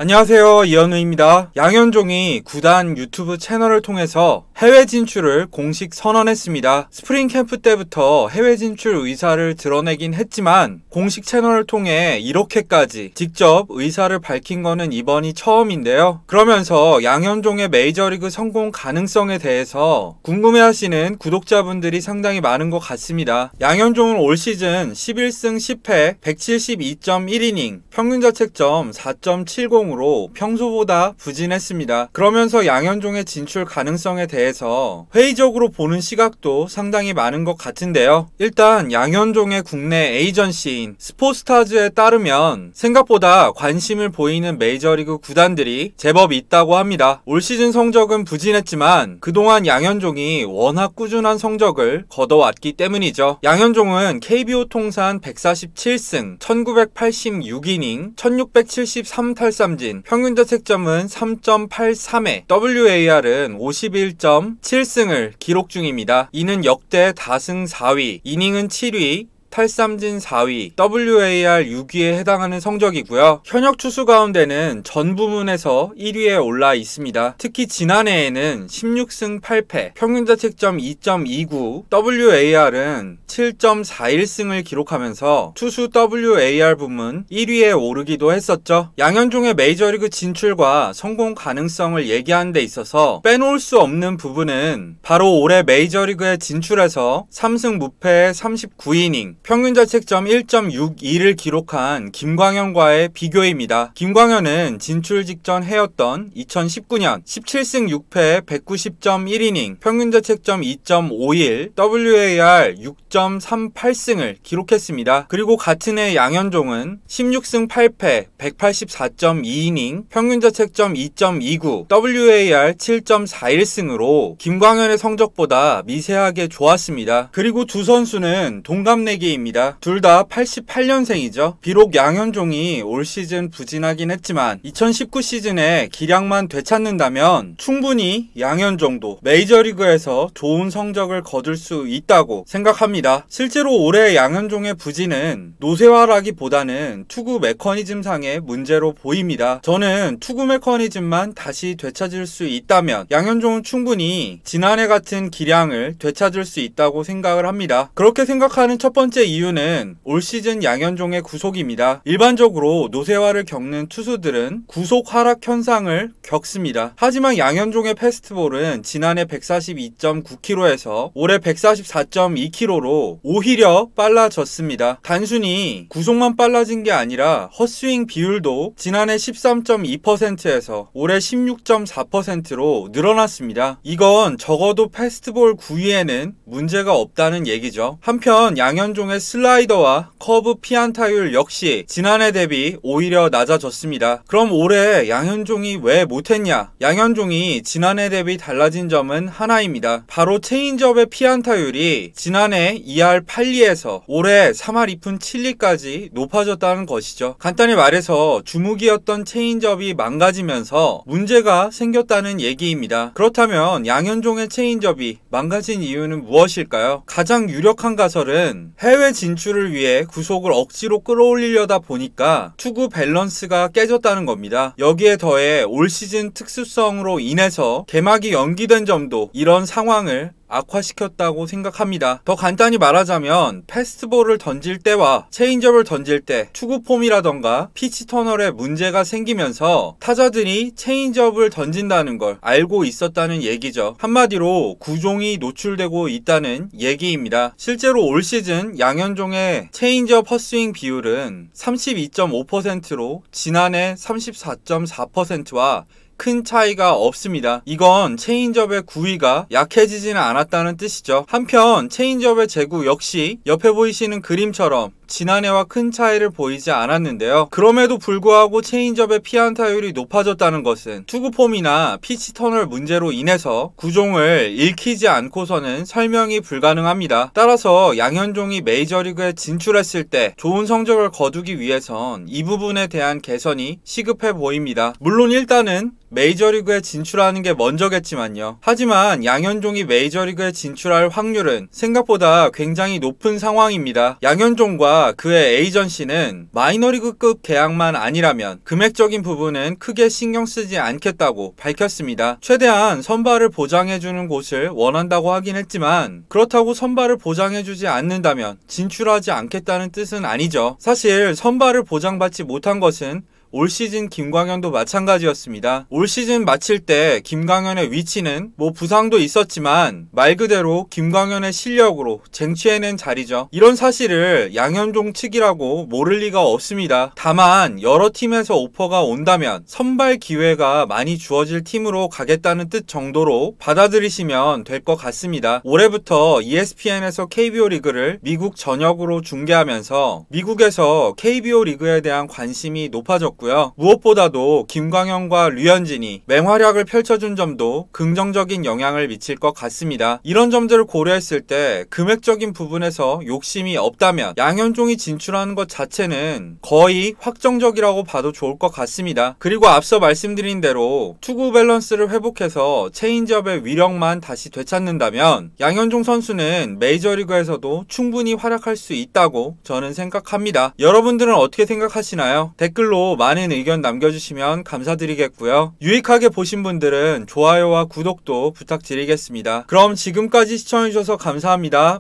안녕하세요, 이현우입니다. 양현종이 구단 유튜브 채널을 통해서 해외 진출을 공식 선언했습니다. 스프링 캠프 때부터 해외 진출 의사를 드러내긴 했지만 공식 채널을 통해 이렇게까지 직접 의사를 밝힌 거는 이번이 처음인데요. 그러면서 양현종의 메이저리그 성공 가능성에 대해서 궁금해하시는 구독자분들이 상당히 많은 것 같습니다. 양현종은 올 시즌 11승 10패 172.1이닝 평균자책점 4.70 으로 평소보다 부진했습니다. 그러면서 양현종의 진출 가능성에 대해서 회의적으로 보는 시각도 상당히 많은 것 같은데요. 일단 양현종의 국내 에이전시인 스포츠스타즈에 따르면 생각보다 관심을 보이는 메이저리그 구단들이 제법 있다고 합니다. 올 시즌 성적은 부진했지만 그동안 양현종이 워낙 꾸준한 성적을 거둬왔기 때문이죠. 양현종은 KBO 통산 147승 1986이닝 1673탈삼진 평균자책점은 3.83에 WAR은 51.7승을 기록 중입니다. 이는 역대 다승 4위, 이닝은 7위, 탈삼진 4위, WAR 6위에 해당하는 성적이고요. 현역 투수 가운데는 전 부문에서 1위에 올라 있습니다. 특히 지난해에는 16승 8패, 평균자책점 2.29, WAR은 7.41승을 기록하면서 투수 WAR 부문 1위에 오르기도 했었죠. 양현종의 메이저리그 진출과 성공 가능성을 얘기하는 데 있어서 빼놓을 수 없는 부분은 바로 올해 메이저리그에 진출해서 3승 무패의 39이닝, 평균자책점 1.62를 기록한 김광현과의 비교입니다. 김광현은 진출 직전 해였던 2019년 17승 6패 190.1이닝, 평균자책점 2.51, WAR 6.38승을 기록했습니다. 그리고 같은 해 양현종은 16승 8패 184.2이닝, 평균자책점 2.29, WAR 7.41승으로 김광현의 성적보다 미세하게 좋았습니다. 그리고 두 선수는 동갑내기 입니다. 둘 다 88년생이죠. 비록 양현종이 올 시즌 부진하긴 했지만 2019 시즌에 기량만 되찾는다면 충분히 양현종도 메이저리그에서 좋은 성적을 거둘 수 있다고 생각합니다. 실제로 올해 양현종의 부진은 노쇠화라기보다는 투구 메커니즘상의 문제로 보입니다. 저는 투구 메커니즘만 다시 되찾을 수 있다면 양현종은 충분히 지난해 같은 기량을 되찾을 수 있다고 생각을 합니다. 그렇게 생각하는 첫 번째 이유는 올 시즌 양현종의 구속입니다. 일반적으로 노쇠화를 겪는 투수들은 구속 하락 현상을 겪습니다. 하지만 양현종의 패스트볼은 지난해 142.9km에서 올해 144.2km로 오히려 빨라졌습니다. 단순히 구속만 빨라진 게 아니라 헛스윙 비율도 지난해 13.2%에서 올해 16.4%로 늘어났습니다. 이건 적어도 패스트볼 구위에는 문제가 없다는 얘기죠. 한편 양현종의 슬라이더와 커브 피안타율 역시 지난해 대비 오히려 낮아졌습니다. 그럼 올해 양현종이 왜 못했냐? 양현종이 지난해 대비 달라진 점은 하나입니다. 바로 체인지업의 피안타율이 지난해 2할 8리에서 올해 3할 2푼 7리까지 높아졌다는 것이죠. 간단히 말해서 주무기였던 체인지업이 망가지면서 문제가 생겼다는 얘기입니다. 그렇다면 양현종의 체인지업이 망가진 이유는 무엇일까요? 가장 유력한 가설은 해외 진출을 위해 구속을 억지로 끌어올리려다 보니까 투구 밸런스가 깨졌다는 겁니다. 여기에 더해 올 시즌 특수성으로 인해서 개막이 연기된 점도 이런 상황을 악화시켰다고 생각합니다. 더 간단히 말하자면 패스트볼을 던질 때와 체인지업을 던질 때 투구 폼이라던가 피치 터널에 문제가 생기면서 타자들이 체인지업을 던진다는 걸 알고 있었다는 얘기죠. 한마디로 구종이 노출되고 있다는 얘기입니다. 실제로 올 시즌 양현종의 체인지업 헛스윙 비율은 32.5%로 지난해 34.4%와 큰 차이가 없습니다. 이건 체인지업의 구위가 약해지지는 않았다는 뜻이죠. 한편 체인지업의 제구 역시 옆에 보이시는 그림처럼 지난해와 큰 차이를 보이지 않았는데요. 그럼에도 불구하고 체인지업의 피안타율이 높아졌다는 것은 투구폼이나 피치 터널 문제로 인해서 구종을 읽히지 않고서는 설명이 불가능합니다. 따라서 양현종이 메이저리그에 진출했을 때 좋은 성적을 거두기 위해선 이 부분에 대한 개선이 시급해 보입니다. 물론 일단은 메이저리그에 진출하는 게 먼저겠지만요. 하지만 양현종이 메이저리그에 진출할 확률은 생각보다 굉장히 높은 상황입니다. 양현종과 무엇보다 그의 에이전시는 마이너리그급 계약만 아니라면 금액적인 부분은 크게 신경 쓰지 않겠다고 밝혔습니다. 최대한 선발을 보장해주는 곳을 원한다고 하긴 했지만 그렇다고 선발을 보장해주지 않는다면 진출하지 않겠다는 뜻은 아니죠. 사실 선발을 보장받지 못한 것은 올 시즌 김광현도 마찬가지였습니다. 올 시즌 마칠 때 김광현의 위치는 부상도 있었지만 말 그대로 김광현의 실력으로 쟁취해낸 자리죠. 이런 사실을 양현종 측이라고 모를 리가 없습니다. 다만 여러 팀에서 오퍼가 온다면 선발 기회가 많이 주어질 팀으로 가겠다는 뜻 정도로 받아들이시면 될 것 같습니다. 올해부터 ESPN에서 KBO 리그를 미국 전역으로 중계하면서 미국에서 KBO 리그에 대한 관심이 높아졌고 무엇보다도 김광현과 류현진이 맹활약을 펼쳐준 점도 긍정적인 영향을 미칠 것 같습니다. 이런 점들을 고려했을 때 금액적인 부분에서 욕심이 없다면 양현종이 진출하는 것 자체는 거의 확정적이라고 봐도 좋을 것 같습니다. 그리고 앞서 말씀드린 대로 투구 밸런스를 회복해서 체인지업의 위력만 다시 되찾는다면 양현종 선수는 메이저리그에서도 충분히 활약할 수 있다고 저는 생각합니다. 여러분들은 어떻게 생각하시나요? 댓글로 많은 의견 남겨주시면 감사드리겠고요. 유익하게 보신 분들은 좋아요와 구독도 부탁드리겠습니다. 그럼 지금까지 시청해주셔서 감사합니다.